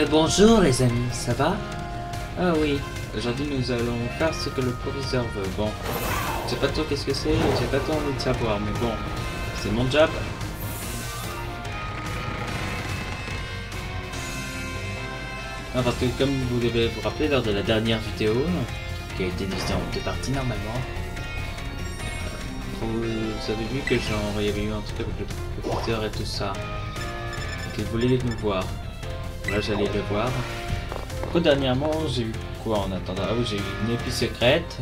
Bonjour les amis, ça va? Ah oui, aujourd'hui nous allons faire ce que le proviseur veut. Bon, je sais pas trop qu'est-ce que c'est, j'ai pas trop envie de savoir, mais bon, c'est mon job. Non, parce que comme vous devez vous rappeler lors de la dernière vidéo, qui a été divisée en deux parties normalement, vous avez vu que il y avait eu un truc avec le proviseur et tout ça, qu'il voulait nous voir. Là j'allais le voir. Après dernièrement j'ai eu quoi en attendant? Ah oui, j'ai eu une épée secrète.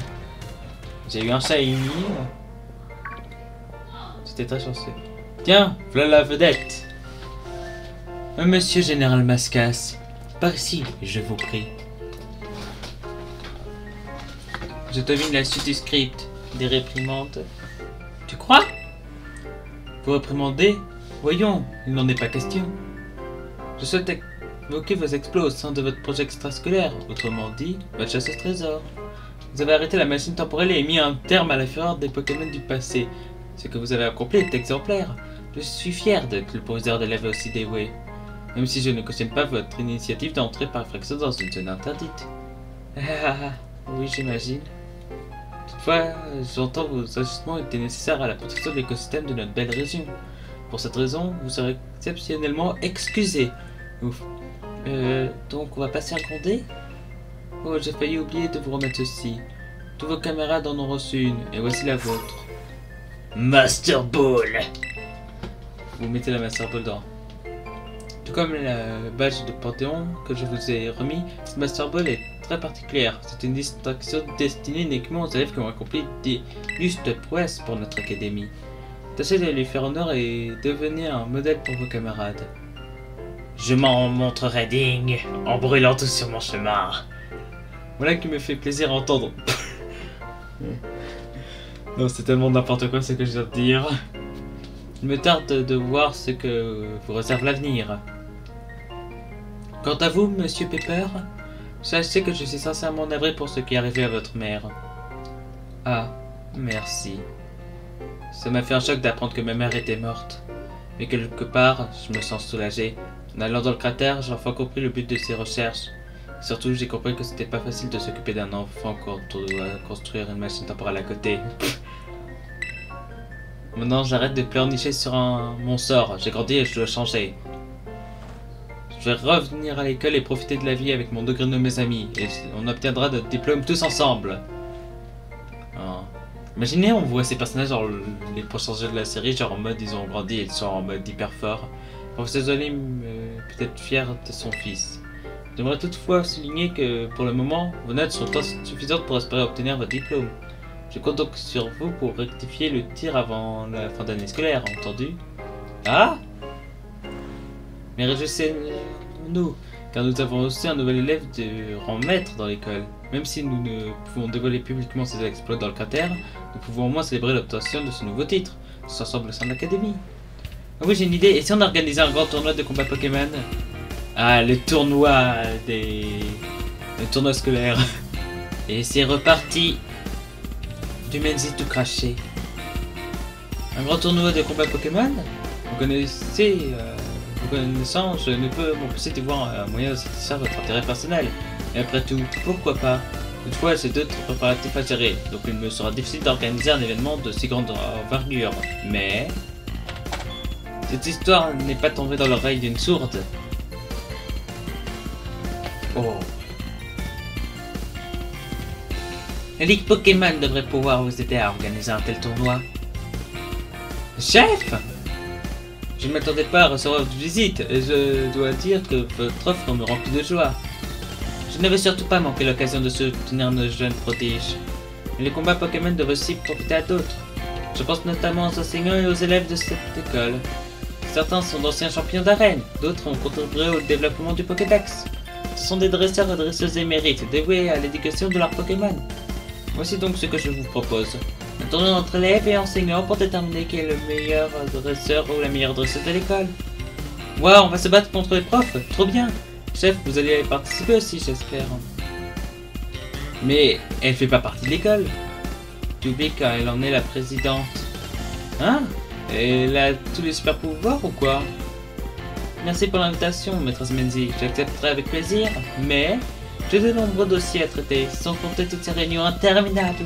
J'ai eu un shiny. C'était très chanceux. Tiens, voilà la vedette. Monsieur Général Mascas, par ici, je vous prie. Je devine la suite du script. Des réprimandes. Tu crois? Vous réprimandez? Voyons, il n'en est pas question. Je souhaite évoquer vos exploits au sein de votre projet extrascolaire, autrement dit, votre chasse au trésor. Vous avez arrêté la machine temporelle et mis un terme à la fureur des Pokémon du passé. Ce que vous avez accompli est exemplaire. Je suis fier d'être le proviseur d'élèves aussi dévoué. Même si je ne cautionne pas votre initiative d'entrer par effraction dans une zone interdite. Oui, j'imagine. Toutefois, j'entends vos ajustements étaient nécessaires à la protection de l'écosystème de notre belle région. Pour cette raison, vous serez exceptionnellement excusé. Ouf. Donc on va passer un condé? Oh, j'ai failli oublier de vous remettre ceci. Tous vos camarades en ont reçu une, et voici la vôtre. Master Ball! Vous mettez la Master Ball dans. Tout comme la badge de Panthéon que je vous ai remis, cette Master Ball est très particulière. C'est une distinction destinée uniquement aux élèves qui ont accompli des lustres prouesses pour notre académie. Tâchez de lui faire honneur et devenez un modèle pour vos camarades. Je m'en montrerai digne, en brûlant tout sur mon chemin. Voilà qui me fait plaisir à entendre. Non, c'est tellement n'importe quoi ce que je viens de dire. Il me tarde de voir ce que vous réserve l'avenir. Quant à vous, monsieur Pepper, sachez que je suis sincèrement navré pour ce qui est arrivé à votre mère. Ah, merci. Ça m'a fait un choc d'apprendre que ma mère était morte. Mais quelque part, je me sens soulagé. En allant dans le cratère, j'ai enfin compris le but de ces recherches. Et surtout, j'ai compris que c'était pas facile de s'occuper d'un enfant quand on doit construire une machine temporelle à côté. Maintenant, j'arrête de pleurnicher sur mon sort. J'ai grandi et je dois changer. Je vais revenir à l'école et profiter de la vie avec mon degré de mes amis. Et on obtiendra notre diplôme tous ensemble. Oh. Imaginez, on voit ces personnages dans les prochains jeux de la série, genre en mode ils ont grandi et ils sont en mode hyper fort. Professeur Zolim peut être fier de son fils. J'aimerais toutefois souligner que pour le moment, vos notes sont insuffisantes pour espérer obtenir votre diplôme. Je compte donc sur vous pour rectifier le tir avant la fin d'année scolaire, entendu? Ah? Mais réjouissez-nous, car nous avons aussi un nouvel élève de rang maître dans l'école. Même si nous ne pouvons dévoiler publiquement ses exploits dans le cratère, nous pouvons au moins célébrer l'obtention de ce nouveau titre, tous ensemble au sein de l'académie. Ah oui, j'ai une idée. Et si on organisait un grand tournoi de combat Pokémon? Ah, le tournoi le tournoi scolaire. Et c'est reparti. Du Menzi tout craché. Un grand tournoi de combat Pokémon? Vous connaissez... vous connaissant, je ne peux m'empêcher de voir un moyen de satisfaire votre intérêt personnel. Et après tout, pourquoi pas? Toutefois, j'ai d'autres préparatifs à gérer, donc il me sera difficile d'organiser un événement de si grande envergure. Mais... cette histoire n'est pas tombée dans l'oreille d'une sourde. Oh. La Ligue Pokémon devrait pouvoir vous aider à organiser un tel tournoi. Chef! Je ne m'attendais pas à recevoir votre visite, et je dois dire que votre offre me remplit de joie. Je ne veux surtout pas manquer l'occasion de soutenir nos jeunes prodiges. Mais les combats Pokémon doivent aussi profiter à d'autres. Je pense notamment aux enseignants et aux élèves de cette école. Certains sont d'anciens champions d'arène, d'autres ont contribué au développement du Pokédex. Ce sont des dresseurs et dresseuses émérites dévoués à l'éducation de leurs Pokémon. Voici donc ce que je vous propose. Un tournoi entre élèves et enseignants pour déterminer qui est le meilleur dresseur ou la meilleure dresseuse de l'école. Wow, on va se battre contre les profs, trop bien. Chef, vous allez participer aussi, j'espère. Mais elle fait pas partie de l'école. Tu oublies qu'elle en est la présidente. Hein? Elle a tous les super pouvoirs ou quoi? Merci pour l'invitation, maîtresse Menzi. J'accepterai avec plaisir, mais j'ai de nombreux dossiers à traiter, sans compter toutes ces réunions interminables.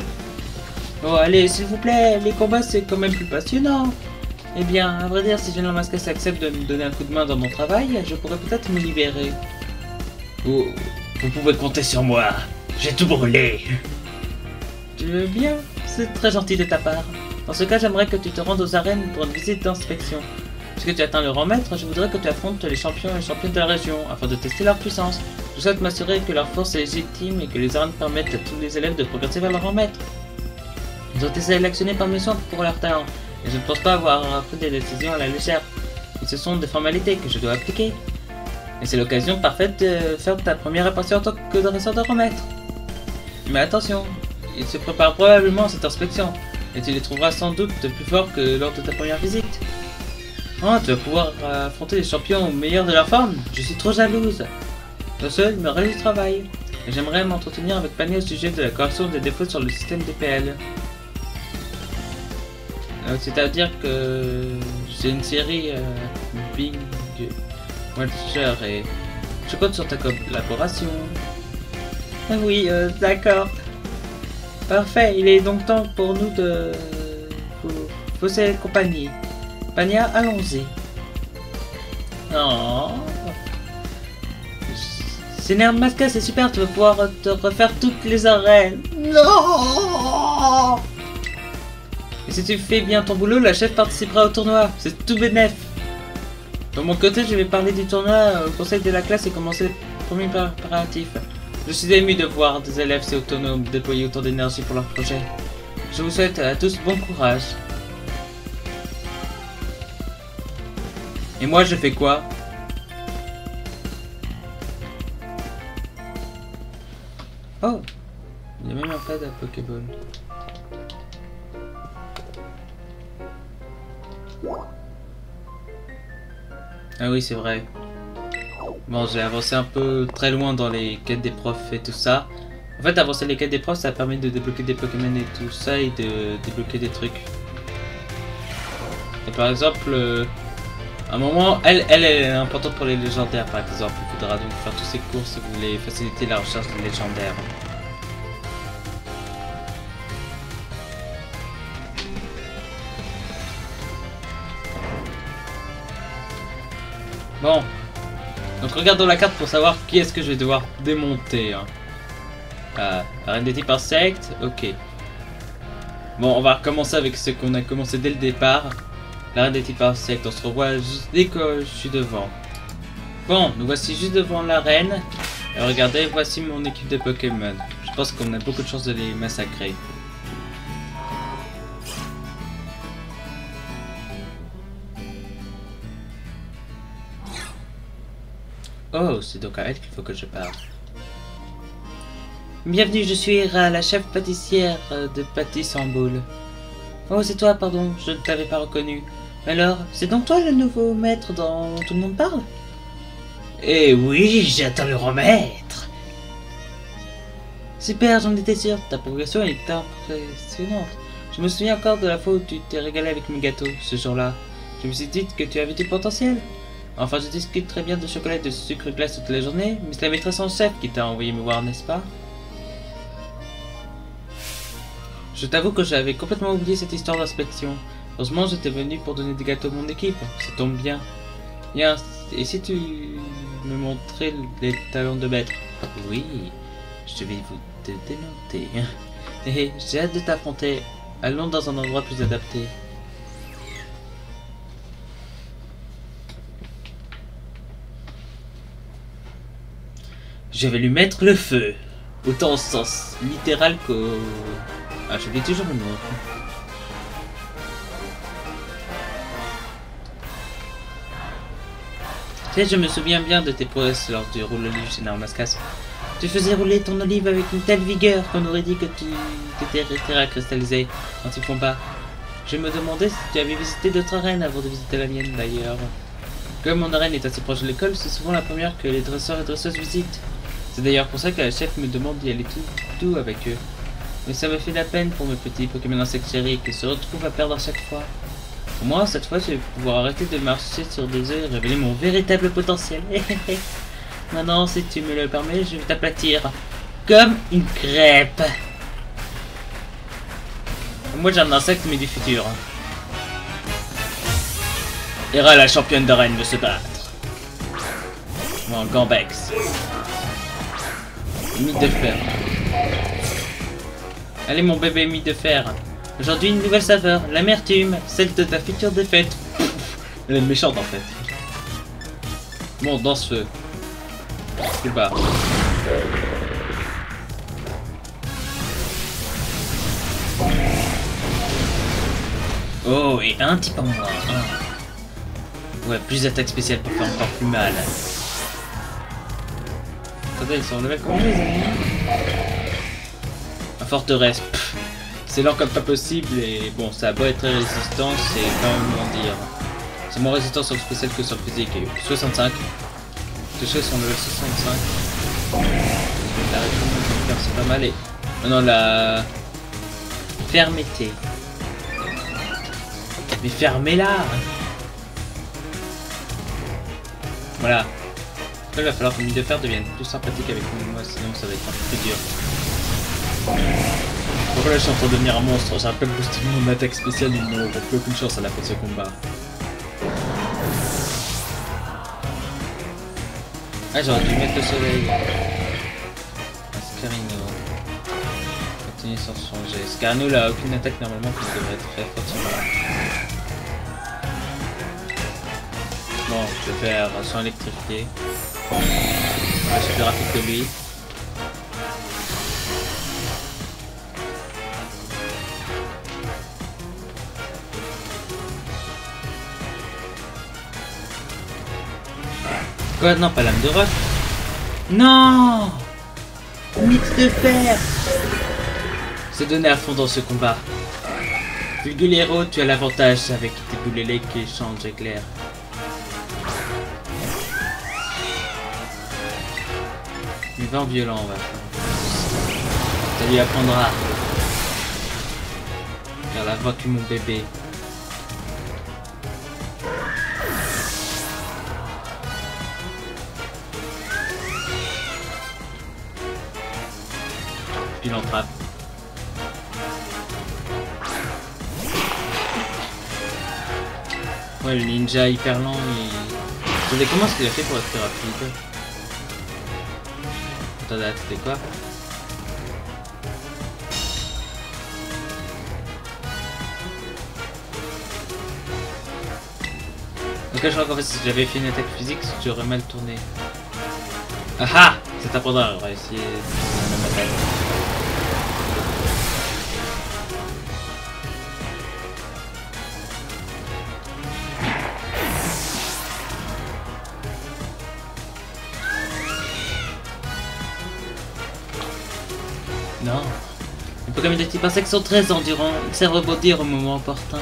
Oh, allez, s'il vous plaît, les combats c'est quand même plus passionnant. Eh bien, à vrai dire, si General Mascas accepte de me donner un coup de main dans mon travail, je pourrais peut-être me libérer. Oh, vous pouvez compter sur moi. J'ai tout brûlé. Tu veux bien? C'est très gentil de ta part. Dans ce cas, j'aimerais que tu te rendes aux arènes pour une visite d'inspection. Puisque tu atteins le rang maître, je voudrais que tu affrontes les champions et championnes de la région, afin de tester leur puissance. Je souhaite m'assurer que leur force est légitime et que les arènes permettent à tous les élèves de progresser vers le rang maître. Ils ont été sélectionnés par mes soins pour leur talent, et je ne pense pas avoir pris des décisions à la légère. Et ce sont des formalités que je dois appliquer. Et c'est l'occasion parfaite de faire ta première apparition en tant que dresseur de rang maître. Mais attention, ils se préparent probablement à cette inspection, et tu les trouveras sans doute plus forts que lors de ta première visite. Oh, tu vas pouvoir affronter les champions au meilleur de leur forme. Je suis trop jalouse. Le seul me reste du travail. Et j'aimerais m'entretenir avec Pania au sujet de la correction des défauts sur le système DPL. C'est-à-dire que j'ai une série Bing Watcher et je compte sur ta collaboration. Ah oui, d'accord. Parfait, il est donc temps pour nous de fausser compagnie. Pania, allons-y. Oh. C'est General Mascas, c'est super, tu vas pouvoir te refaire toutes les arènes. Non. Et si tu fais bien ton boulot, la chef participera au tournoi. C'est tout bénef. De mon côté, je vais parler du tournoi au conseil de la classe et commencer les premiers préparatifs. Je suis ému de voir des élèves si autonomes déployer autant d'énergie pour leur projet. Je vous souhaite à tous bon courage. Et moi, je fais quoi? Oh, il y a même un pad à Pokéball. Ah oui, c'est vrai. Bon, j'ai avancé un peu très loin dans les quêtes des profs et tout ça. En fait, avancer les quêtes des profs, ça permet de débloquer des Pokémon et tout ça et de débloquer des trucs. Et par exemple, à un moment, elle est importante pour les légendaires, par exemple. Il faudra donc faire toutes ces courses si vous voulez faciliter la recherche des légendaires. Bon, donc regardons la carte pour savoir qui est-ce que je vais devoir démonter. Arène des types insectes, ok. Bon, on va recommencer avec ce qu'on a commencé dès le départ. L'arène des types insectes, on se revoit juste dès que je suis devant. Bon, nous voici juste devant l'arène. Et regardez, voici mon équipe de Pokémon. Je pense qu'on a beaucoup de chances de les massacrer. Oh, c'est donc à elle qu'il faut que je parle. Bienvenue, je suis Ira, la chef pâtissière de Pâtisse en boule. Oh, c'est toi, pardon, je ne t'avais pas reconnu. Alors, c'est donc toi le nouveau maître dont tout le monde parle? Eh oui, j'attends le remettre. Super, j'en étais sûr, ta progression est impressionnante. Je me souviens encore de la fois où tu t'es régalé avec mes gâteaux, ce jour-là. Je me suis dit que tu avais du potentiel. Enfin, je discute très bien de chocolat et de sucre glace toute la journée, mais c'est la maîtresse en chef qui t'a envoyé me voir, n'est-ce pas? Je t'avoue que j'avais complètement oublié cette histoire d'inspection. Heureusement, j'étais venu pour donner des gâteaux à mon équipe, ça tombe bien. Bien, et si tu me montrais les talons de maître? Oui, je vais vous démonter. Et j'ai hâte de t'affronter. Allons dans un endroit plus adapté. Je vais lui mettre le feu. Autant au sens littéral qu'au... Ah, j'oublie toujours le mot. Tu sais, je me souviens bien de tes prouesses lors du roule olive chez General Mascas. Tu faisais rouler ton olive avec une telle vigueur qu'on aurait dit que tu t'étais terre à cristalliser quand ils font pas. Je me demandais si tu avais visité d'autres arènes avant de visiter la mienne d'ailleurs. Comme mon arène est assez proche de l'école, c'est souvent la première que les dresseurs et dresseuses visitent. C'est d'ailleurs pour ça que la chef me demande d'y aller tout avec eux. Mais ça me fait de la peine pour mes petits Pokémon insectes chéris qui se retrouvent à perdre à chaque fois. Au moins, cette fois, je vais pouvoir arrêter de marcher sur des œufs et révéler mon véritable potentiel. Maintenant, si tu me le permets, je vais t'aplatir comme une crêpe. Moi, j'ai un insecte, mais du futur. Hera, la championne de reine, veut se battre. Moi, en Gambex. Mythe de fer. Allez, mon bébé mythe de fer. Aujourd'hui, une nouvelle saveur, l'amertume, celle de ta future défaite. Elle est méchante en fait. Bon, dans ce feu. Plus bas. Oh, et un type en moins. Ouais, plus d'attaque spéciale pour faire encore plus mal. Attendez, ils sont en level combien les amis? La forteresse. C'est lent comme pas possible et bon, ça a beau être très résistant, c'est quand même moins dire. C'est moins résistant sur le spécial que sur le physique. 65. Touché son level 65. La réponse c'est pas mal et... Oh non, la... Fermeté. Mais fermez-la! Voilà. Après, il va falloir que Mythe de fer devienne plus sympathique avec moi, sinon ça va être un peu plus dur. Donc là, je suis en train de devenir un monstre. J'ai un peu boosté mon attaque spéciale, ils n'auront plus aucune chance à la fin de ce combat. Ah, j'aurais dû mettre le soleil. Scarino. Continue sans changer. Scarino, il a aucune attaque normalement, qui devrait être très forte sur moi. Bon, je vais faire son électrifié. Je suis plus rapide que lui. Quoi? Non, pas lame de roche. Non! Mythe de fer! Se donner à fond dans ce combat. Vulgulero, tu as l'avantage avec tes boulélés qui changent éclair. Du vent violent, on va faire. Ça lui apprendra. Car la vaincu mon bébé. Puis l'entrape. Ouais, le ninja hyper lent et... Attendez, comment est-ce qu'il a fait pour être plus rapide? Attendez, c'était quoi? Ok, je crois qu'en fait si j'avais fait une attaque physique, j'aurais mal tourné. Ah ah! Ça t'apprendra, on va essayer la même attaque. Non. Les Pokémon de type insecte sont très endurants, ils savent rebondir au moment opportun.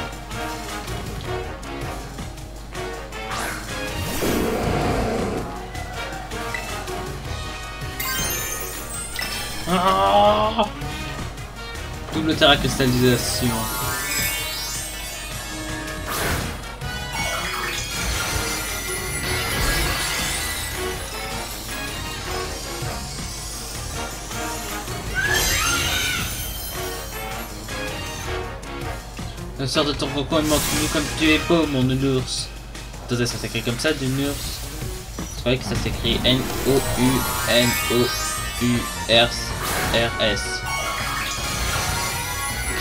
Oh, double terre à cristallisation. La sœur de ton cocon est morte comme tu es beau, mon nounours. Attendez, ça s'écrit comme ça, nounours. C'est vrai que ça s'écrit N-O-U-N-O-U-R-S.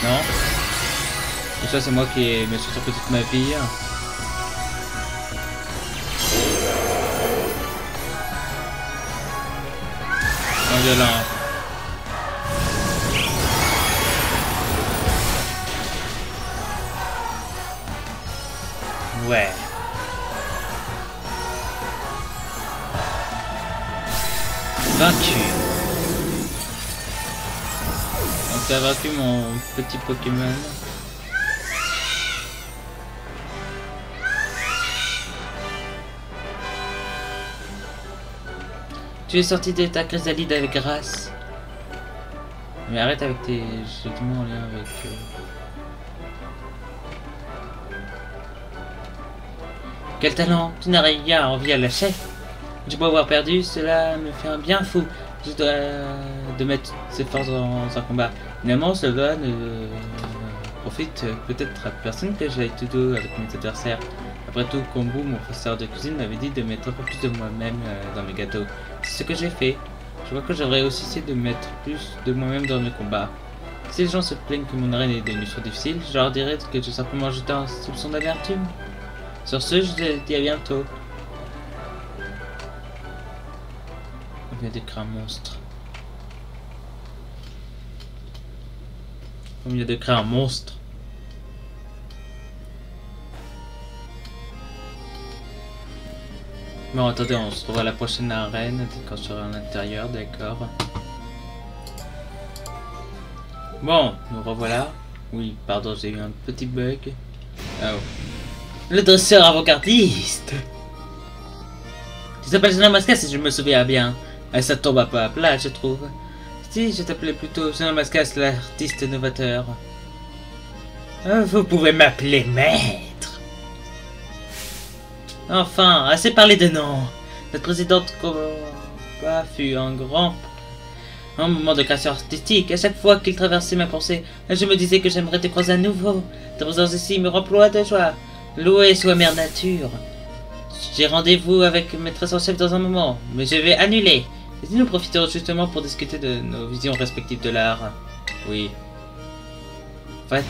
Non? Et ça, c'est moi qui me suis trompé toute ma vie. Non violent. Ouais. Vaincu. Donc t'as vaincu mon petit Pokémon. Tu es sorti de ta chrysalide avec grâce. Mais arrête avec tes jetements en lien avec... Quel talent! Tu n'as rien à envier à la chef. J'ai beau avoir perdu, cela me fait un bien fou. Je dois de mettre ses forces dans un combat. Finalement, cela ne profite peut-être à personne que j'aille tout doux avec mes adversaires. Après tout, Kombu, mon professeur de cuisine, m'avait dit de mettre un peu plus de moi-même dans mes gâteaux. C'est ce que j'ai fait. Je vois que j'aurais aussi essayé de mettre plus de moi-même dans mes combats. Si les gens se plaignent que mon arène est devenue trop difficile, je leur dirais que j'ai simplement jeté un soupçon d'amertume. Sur ce, je te dis à bientôt. On vient d'écrire un monstre. On vient d'écrire un monstre. Bon, attendez, on se revoit à la prochaine arène quand je serai à l'intérieur, d'accord. Bon, nous revoilà. Oui, pardon, j'ai eu un petit bug. Oh. Le dresseur avant-gardiste. Tu t'appelles Jean Masca si je me souviens bien. Ça tombe un peu à plat, je trouve. Si, je t'appelais plutôt Jean Mascas, l'artiste novateur. Vous pouvez m'appeler maître. Enfin, assez parlé de nom. Notre présidente combat fut un moment de création artistique. À chaque fois qu'il traversait ma pensée, je me disais que j'aimerais te croiser à nouveau. Ta présence ici me remplit de joie. Loué soit mère nature. J'ai rendez-vous avec maîtresse en chef dans un moment, mais je vais annuler. Et nous profiterons justement pour discuter de nos visions respectives de l'art. Oui. Enfin,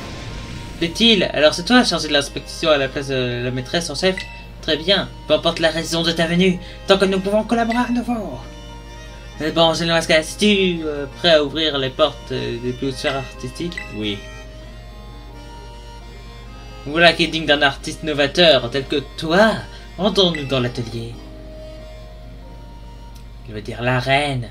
plaît-il? Alors c'est toi chargé de l'inspection à la place de la maîtresse en chef? Très bien. Peu importe la raison de ta venue, tant que nous pouvons collaborer à nouveau. Bon, Jean Masca, es-tu prêt à ouvrir les portes des plus hautes sphères artistiques? Oui. Voilà qui est digne d'un artiste novateur tel que toi. Rendons-nous dans l'atelier. Il veut dire l'arène.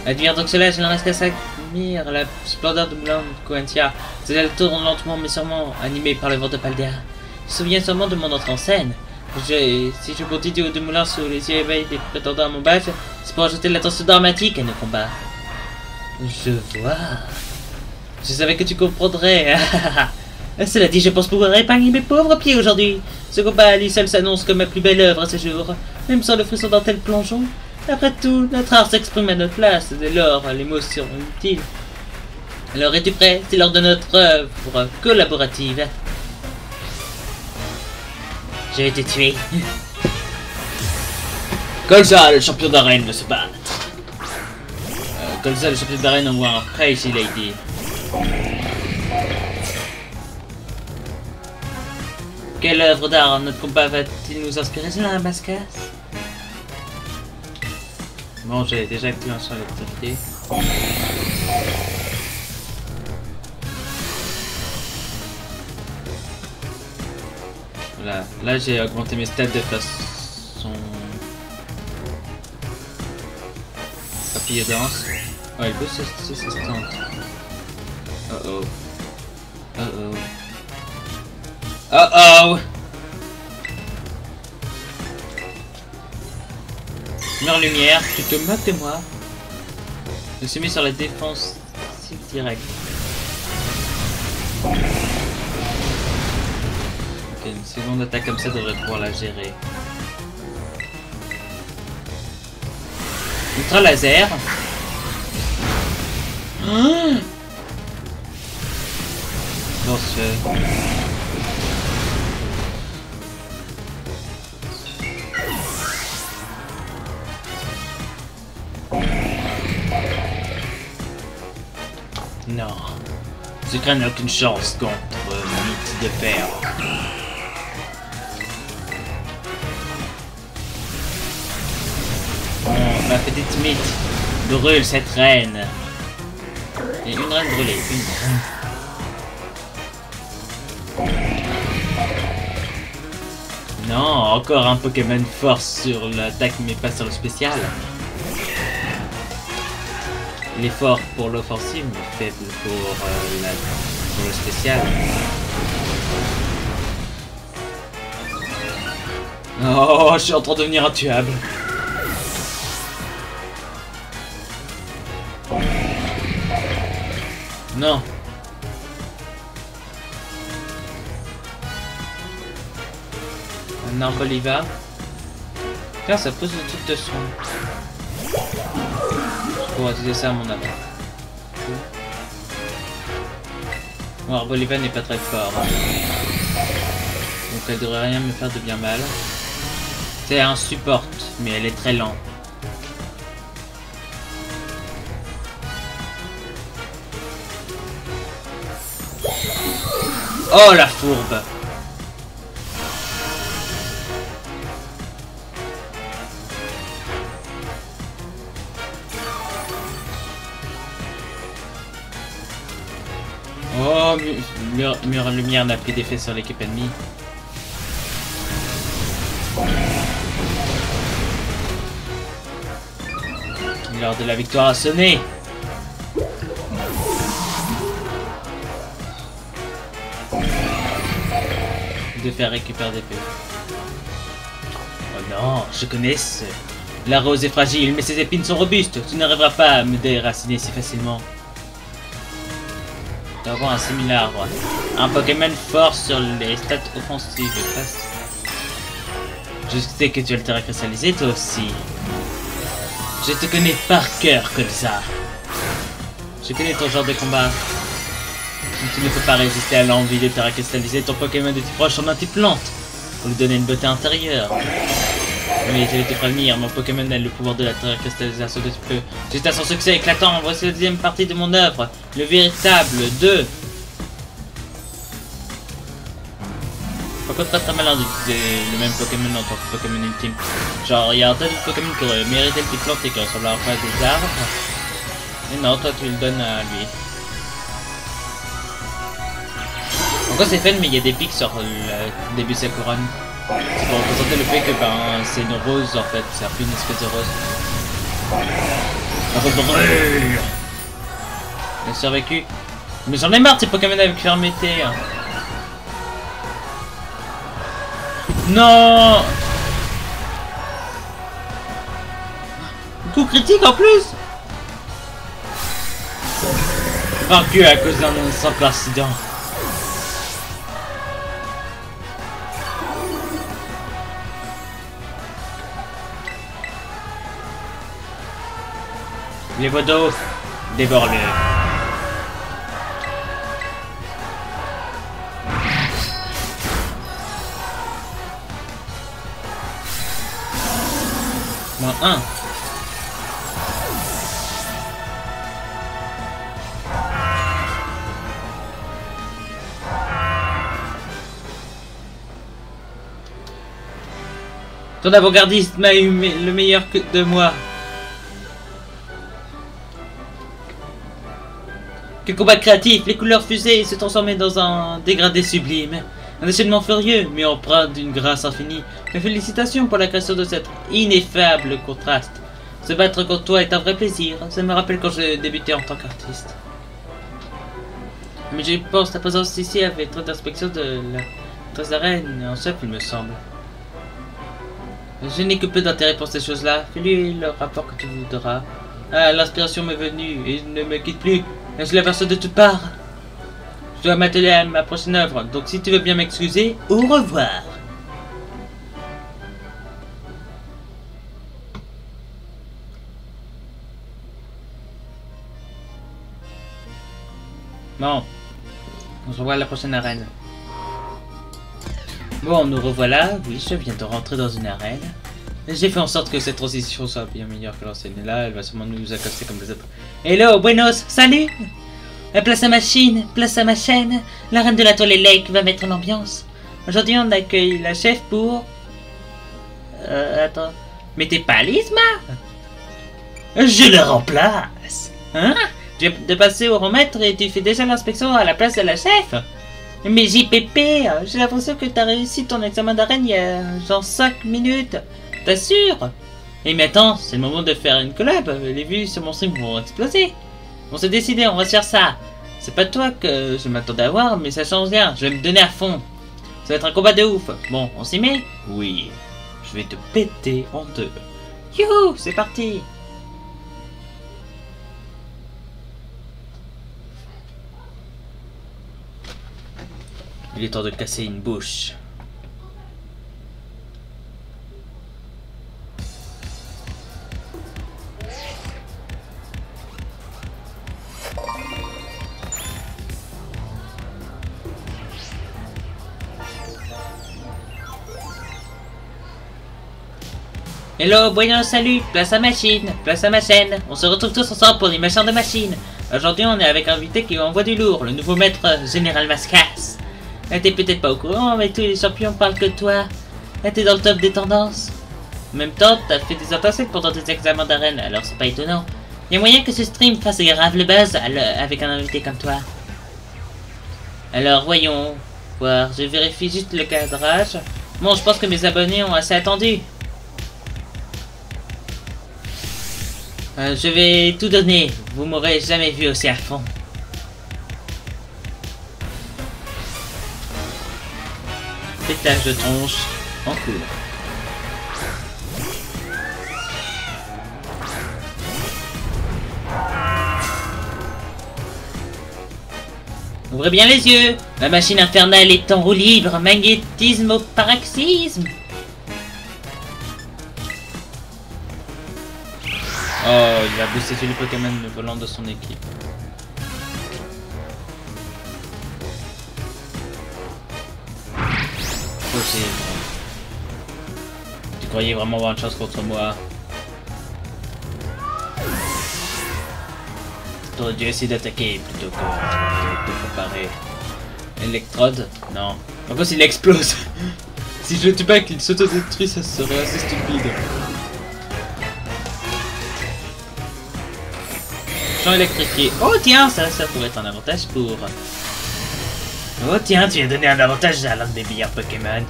Admire donc cela, je n'en reste qu'à s'admire la splendeur de Moulin de Coentia. Elle tourne lentement mais sûrement, animée par le vent de Paldea. Je me souviens sûrement de mon entrée en scène. Si je continue au Moulin sous les yeux éveillés des prétendants à mon badge, c'est pour ajouter de l'attention dramatique à nos combats. Je vois. Je savais que tu comprendrais. Cela dit, je pense pouvoir épargner mes pauvres pieds aujourd'hui. Ce combat à lui seul s'annonce comme ma plus belle œuvre à ce jour, même sans le frisson d'un tel plongeon. Après tout, notre art s'exprime à notre place, dès lors les mots seront utiles. Alors es-tu prêt? C'est l'heure de notre œuvre collaborative. Je vais te tuer. Colza, le champion d'arène, veut se battre. Colza, le champion d'arène, envoie un Crazy Lady. Quelle œuvre d'art notre combat va-t-il nous inspirer, Jean Mascas? Bon, j'ai déjà activé un champ d'électricité. Voilà, là j'ai augmenté mes stats de façon rapide danse. Ouais, le boost c'est stand. Oh oh. Oh oh. Oh oh. Meurs lumière, tu te moques de moi. Je me suis mis sur la défense directe. Ok, une seconde attaque comme ça devrait pouvoir la gérer. Ultra laser. Bon, non, ce crâne n'a aucune chance contre mythe de fer. Bon, ma petite mythe, brûle cette reine. Et une reine brûlée, une. Non, encore un Pokémon force sur l'attaque mais pas sur le spécial. Il est fort pour l'offensive, mais faible pour le spécial. Oh, je suis en train de devenir intuable. Non. Un arbre oliva. Tiens, ça pose le truc de soin. Je pourrais utiliser ça à mon avis. Mon arbre oliva n'est pas très fort. Donc elle devrait rien me faire de bien mal. C'est un support, mais elle est très lente. Oh la fourbe! Oh, mur lumière n'a plus d'effet sur l'équipe ennemie. L'heure de la victoire a sonné. De faire récupérer des PV. Oh non, je connais ce... La rose est fragile, mais ses épines sont robustes. Tu n'arriveras pas à me déraciner si facilement. Tu dois avoir un similaire. Un Pokémon fort sur les stats offensives. Je sais que tu as le terrain cristallisé, toi aussi. Je te connais par cœur comme ça. Je connais ton genre de combat. Tu ne peux pas résister à l'envie de terrain cristalliser ton Pokémon de type roche en un type plante. Pour lui donner une beauté intérieure. Mais je vais te prévenir, mon Pokémon a le pouvoir de la terre cristallisation de type feu. Juste à son succès éclatant, voici la deuxième partie de mon œuvre. Le véritable 2. Par contre, pas très malin d'utiliser le même Pokémon en tant que Pokémon ultime. Genre, il y a un tas de Pokémon qui auraient mérité le type plante et qui ressemblent à des arbres. Mais non, toi tu le donnes à lui. Encore c'est fun, mais il y a des pics sur le début de sa couronne. C'est pour représenter le fait que c'est une rose en fait, c'est un peu une espèce de rose. Un peu brûle. Il a survécu. Mais j'en ai marre de ces Pokémon avec fermeté. Non. Coup critique en plus. Vaincu à cause d'un simple incident. Les voies d'eau, dévore-le. Moins 1. Ton avant-gardiste m'a eu le meilleur que de moi. Quel combat créatif! Les couleurs fusées se transformaient dans un dégradé sublime. Un déchaînement furieux, mais empreint d'une grâce infinie. Mes félicitations pour la création de cet ineffable contraste. Se battre contre toi est un vrai plaisir. Ça me rappelle quand j'ai débuté en tant qu'artiste. Mais je pense ta présence ici avait trop d'inspection de la très arène en chef, il me semble. Je n'ai que peu d'intérêt pour ces choses-là. Fais-lui le rapport que tu voudras. Ah, l'inspiration m'est venue et ne me quitte plus. Je l'aperçois de toutes parts. Je dois m'atteler à ma prochaine œuvre, donc si tu veux bien m'excuser, au revoir. Bon, on se revoit à la prochaine arène. Bon, nous revoilà. Oui, je viens de rentrer dans une arène. J'ai fait en sorte que cette transition soit bien meilleure que l'ancienne. Et là, elle va sûrement nous accoster comme les autres. Hello, buenos, salut! Place à ma Chine, place à ma chaîne. La reine de la toile Lake va mettre l'ambiance. Aujourd'hui, on accueille la chef pour... attends. Mais t'es pas Lisma? Je le remplace. Hein? Tu viens de passer au remettre et tu fais déjà l'inspection à la place de la chef? Mais JPP, j'ai l'impression que t'as réussi ton examen d'arène il y a genre 5 minutes. T'assures? Et mais attends, c'est le moment de faire une collab. Les vues sur mon stream vont exploser. On s'est décidé, on va se faire ça. C'est pas toi que je m'attendais à voir, mais ça change rien. Je vais me donner à fond. Ça va être un combat de ouf. Bon, on s'y met? Oui. Je vais te péter en deux. Youhou, c'est parti. Il est temps de casser une bouche. Hello, bueno, salut, place à machine, place à ma chaîne. On se retrouve tous ensemble pour des machins de machine. Aujourd'hui, on est avec un invité qui envoie du lourd, le nouveau maître Général Mascas. T'es peut-être pas au courant, mais tous les champions parlent que de toi. T'es dans le top des tendances. En même temps, t'as fait des intercepts pendant tes examens d'arène, alors c'est pas étonnant. Y a moyen que ce stream fasse grave le buzz avec un invité comme toi. Alors, voyons voir, je vérifie juste le cadrage. Bon, je pense que mes abonnés ont assez attendu. Je vais tout donner, vous m'aurez jamais vu aussi à fond. Pétage de tronche en cours. Ouvrez bien les yeux, la machine infernale est en roue libre, magnétisme au paroxysme. Oh, il va booster tous les Pokémon volants de son équipe. Possible. Tu croyais vraiment avoir une chance contre moi? T'aurais dû essayer d'attaquer plutôt que de préparer. Electrode? Non. En plus, il explose. Si je le tue pas et qu'il s'autodétruit, ça serait assez stupide. Champ électrifié. Oh tiens, ça pourrait être un avantage pour... Oh tiens, tu as donné un avantage à l'un de mes meilleurs Pokémon.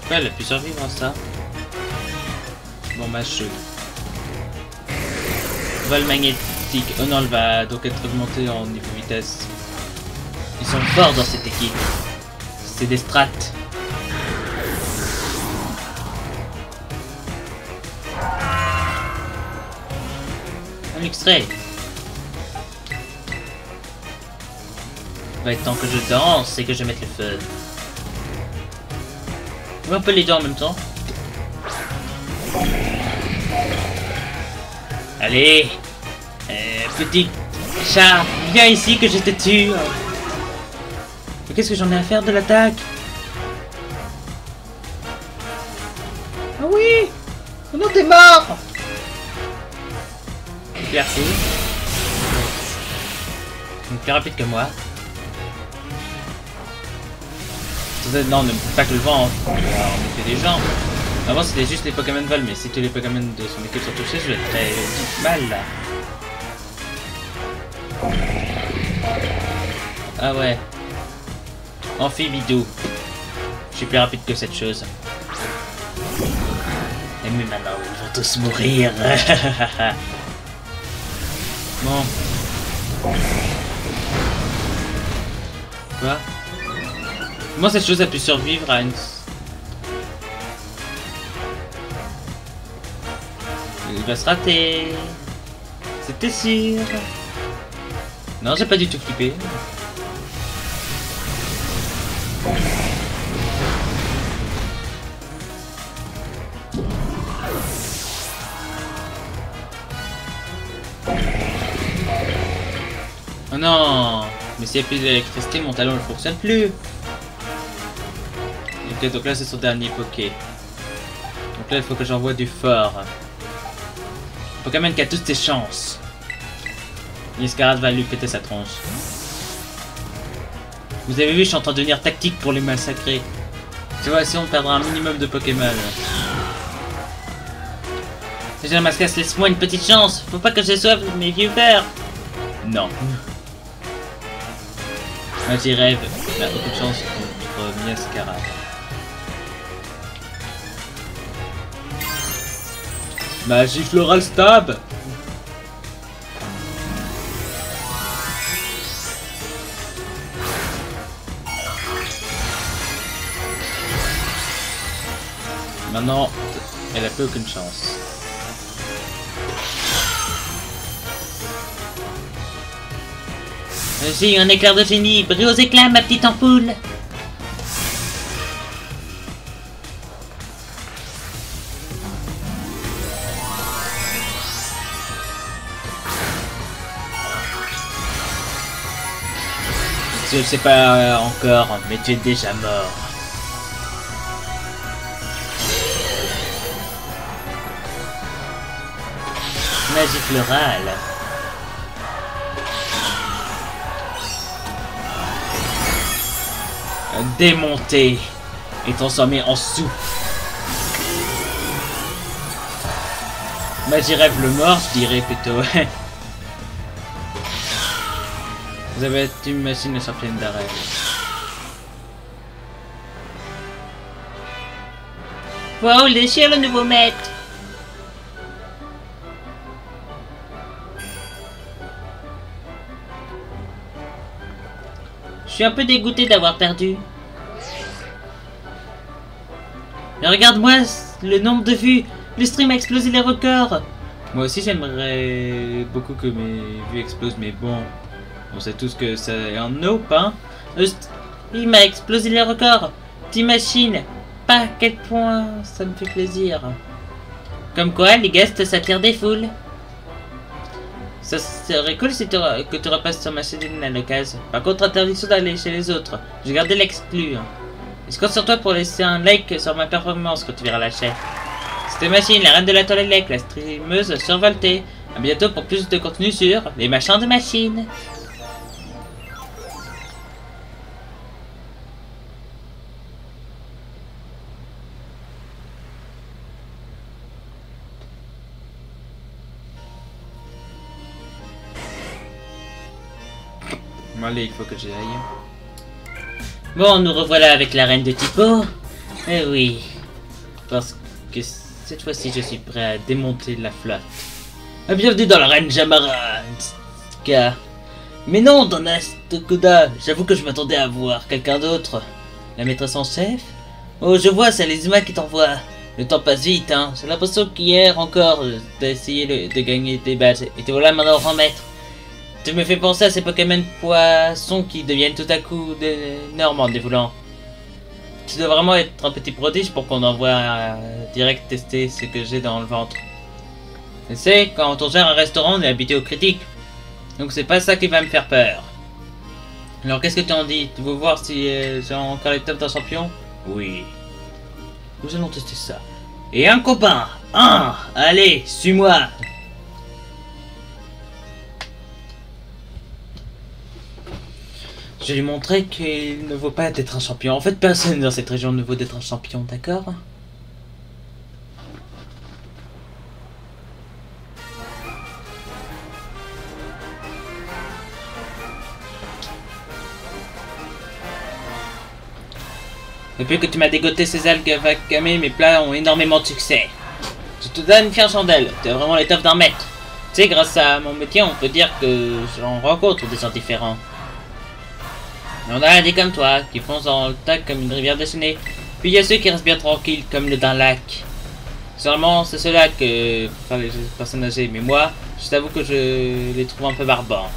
Ouais, elle a pu survivre à ça. Bon, bah, chaude. Vol magnétique. Oh non, elle va donc être augmentée en niveau vitesse. Ils sont forts dans cette équipe. C'est des strats. Un extrait. Il va être temps que je danse et que je mette le feu. On va un peu les deux en même temps. Allez, petit chat, viens ici que je te tue. Mais qu'est-ce que j'en ai à faire de l'attaque? Ah oui! Oh non, t'es mort! Merci. Donc plus rapide que moi. Non, ne pas que le vent en fait des gens. Avant c'était juste les Pokémon vol, mais si tous les Pokémon de son équipe sont touchés, je vais être très mal là. Ah ouais. Amphibidou. Je suis plus rapide que cette chose. Et mais maintenant, ils vont tous mourir. Bon. Quoi? Comment cette chose a pu survivre à une... Il va se rater. C'était sûr. Non, j'ai pas du tout flippé. Oh non! Mais s'il n'y a plus d'électricité, mon talon ne fonctionne plus. Ok, donc là c'est son dernier Poké. Donc là il faut que j'envoie du fort. Pokémon qui a toutes ses chances. Niscarade va lui péter sa tronche. Vous avez vu, je suis en train de devenir tactique pour les massacrer. Tu vois, si on perdra un minimum de Pokémon. Déjà, Mascas, laisse-moi une petite chance. Faut pas que je déçoive mes viewers. Non. Moi j'y rêve. Il a beaucoup de chance contre Niscarade. Magie Floral Stab. Maintenant, elle a plus aucune chance. Vas-y, un éclair de génie, brille aux éclats, ma petite ampoule. Je ne sais pas encore, mais tu es déjà mort. Magie florale. Démonté et transformé en soupe. Magie rêve le mort, je dirais plutôt. Vous avez une machine championne d'arrêt. Wow, il déchire le nouveau maître. Je suis un peu dégoûté d'avoir perdu. Mais regarde-moi le nombre de vues. Le stream a explosé les records. Moi aussi j'aimerais beaucoup que mes vues explosent, mais bon, on sait tous que c'est un nope, hein. Il m'a explosé les records. T'imagines pas à quel point ça me fait plaisir. Comme quoi, les guests s'attirent des foules. Ça serait cool si que tu repasses sur ma chaîne à l'occasion. Par contre, interdiction d'aller chez les autres. J'ai gardé l'exclu. Et je compte sur toi pour laisser un like sur ma performance quand tu verras la chaîne. C'était Machine, la reine de la toilette, la streameuse survoltée. A bientôt pour plus de contenu sur les machins de Machine. Allez, il faut que j'y aille. Bon, nous revoilà avec la reine de Tipo. Eh oui. Parce que cette fois-ci, je suis prêt à démonter la flotte. Bienvenue dans la reine Jamaranska. Mais non, dans Nastokuda, j'avoue que je m'attendais à voir quelqu'un d'autre. La maîtresse en chef? Oh, je vois, c'est les humains qui t'envoient. Le temps passe vite, hein. J'ai l'impression qu'hier encore, t'as essayé de gagner des badges. Et te voilà maintenant en maître. Tu me fais penser à ces Pokémon poissons qui deviennent tout à coup énormes en dévoulant. Tu dois vraiment être un petit prodige pour qu'on envoie direct tester ce que j'ai dans le ventre. Tu sais, quand on gère un restaurant, on est habitué aux critiques. Donc c'est pas ça qui va me faire peur. Alors qu'est-ce que tu en dis? Tu veux voir si j'ai encore les tops d'un champion? Oui. Nous allons tester ça. Et un copain! Allez, suis-moi! Je vais lui montrer qu'il ne vaut pas d'être un champion. En fait, personne dans cette région ne vaut d'être un champion, d'accord? Depuis que tu m'as dégoté ces algues vakame, mes plats ont énormément de succès. Je te donne une fière chandelle. Tu as vraiment l'étoffe d'un maître. Tu sais, grâce à mon métier, on peut dire que j'en rencontre des gens différents. Il y en a des comme toi, qui foncent dans le tas comme une rivière dessinée. Puis il y a ceux qui restent bien tranquilles, comme le d'un lac. Seulement, c'est ceux-là que enfin, les personnes âgées. Mais moi, je t'avoue que je les trouve un peu barbants.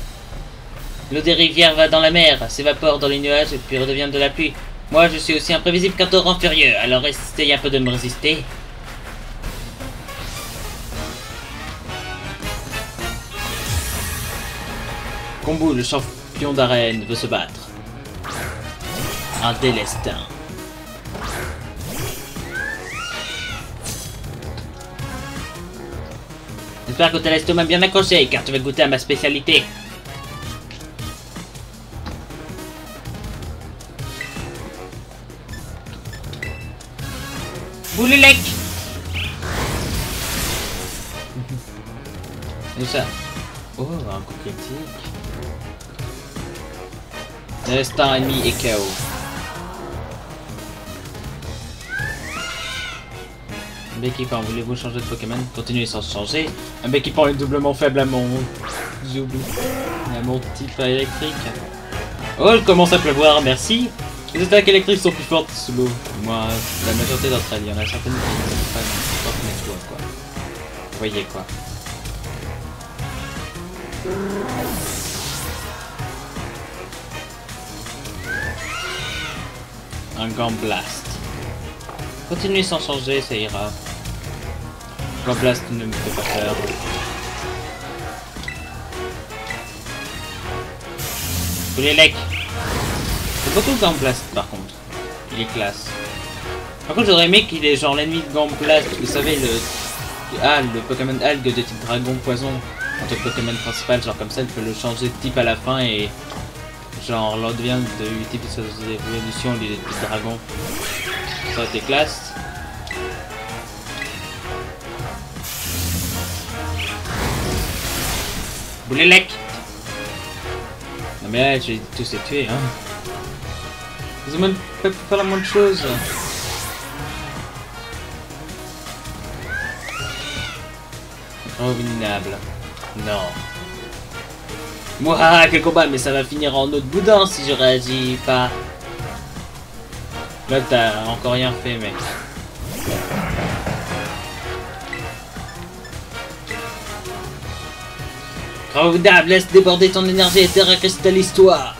L'eau des rivières va dans la mer, s'évapore dans les nuages et puis redevient de la pluie. Moi, je suis aussi imprévisible qu'un torrent furieux, alors essaye un peu de me résister. Kombu, le champion d'arène, veut se battre. Un délestin. J'espère que t'as l'estomac bien accroché, car tu vas goûter à ma spécialité. Boulelec. Et ça. Oh, un coup critique. Délestin ennemi et KO. Un équipant, voulez-vous changer de Pokémon? Continuez sans changer. Un équipant est doublement faible à mon Zoublou. À mon type électrique. Oh, il commence à pleuvoir, merci. Les attaques électriques sont plus fortes sous l'eau. Moi, la majorité d'entre elles, il y en a certaines qui ne sont pas fortes mais toi, quoi. Vous voyez quoi. un Gant Blast. Continuez sans changer, ça ira. Gant Blast ne me fait pas peur. Tous les lecs. C'est beaucoup Gant Blast par contre. Il est classe. Par contre, j'aurais aimé qu'il ait genre l'ennemi de Gant Blast. Vous savez, le Pokémon Algue de type dragon poison. En tant que Pokémon principal, genre comme ça, il peut le changer de type à la fin et genre l'autre devient de type de évolution, il est de type dragon. Ça aurait été classe. Boulélec. Non mais là, j'ai tous les tués, hein. Ils ont même pas pu faire la moindre chose. Abominable. Non. Mouah, quel combat, mais ça va finir en eau de boudin si je réagis pas. Là, t'as encore rien fait, mec. Crocodile, laisse déborder ton énergie et terre cristallise-toi.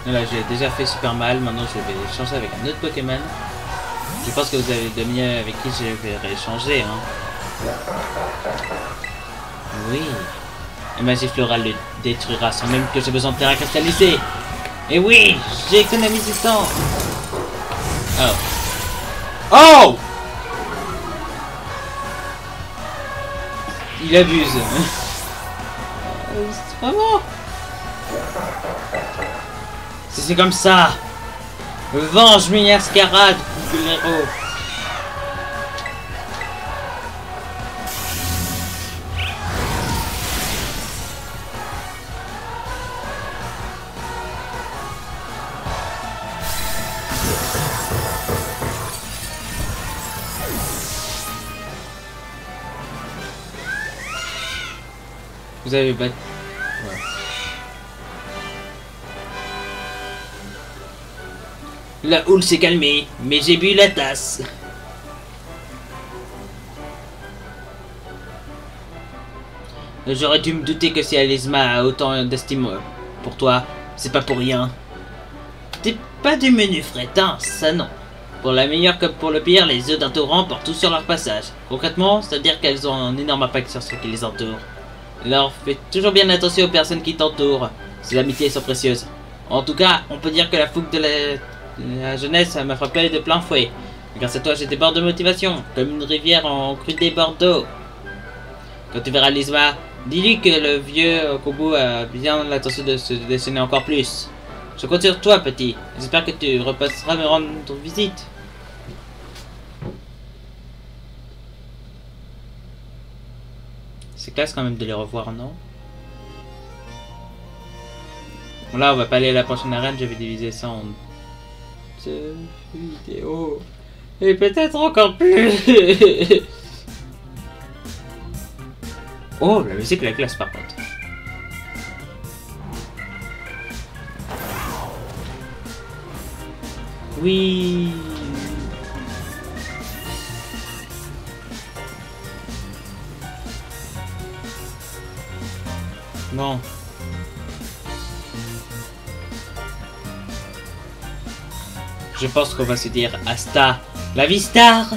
Là, j'ai déjà fait super mal. Maintenant, je vais changer avec un autre Pokémon. Je pense que vous avez deviné avec qui je vais rééchanger. Hein. Oui. Et Magiflora le détruira sans même que j'ai besoin de terre cristallisée. Et oui, j'ai économisé du temps. Oh. Oh! Il abuse. C'est vraiment. C'est comme ça. Venge Miascarade, héros. Vous avez battu. Ouais. La houle s'est calmée, mais j'ai bu la tasse. J'aurais dû me douter que si Alizma a autant d'estime pour toi, c'est pas pour rien. T'es pas du menu fretin, ça non. Pour la meilleure comme pour le pire, les œufs d'un torrent portent tout sur leur passage. Concrètement, ça veut dire qu'elles ont un énorme impact sur ceux qui les entourent. Alors fais toujours bien attention aux personnes qui t'entourent. Ces amitiés sont précieuses. En tout cas, on peut dire que la fougue de la jeunesse m'a frappé de plein fouet. Grâce à toi, j'étais bord de motivation, comme une rivière en crue déborde d'eau. Quand tu verras Lisma, dis-lui que le vieux Kobu a bien l'intention de se dessiner encore plus. Je compte sur toi, petit. J'espère que tu repasseras me rendre visite. C'est classe quand même de les revoir, non? Bon, là, on va pas aller à la prochaine arène, je vais diviser ça en 2 vidéos. Et peut-être encore plus. Oh, la musique, la classe par contre. Oui. Bon. Je pense qu'on va se dire hasta la vista.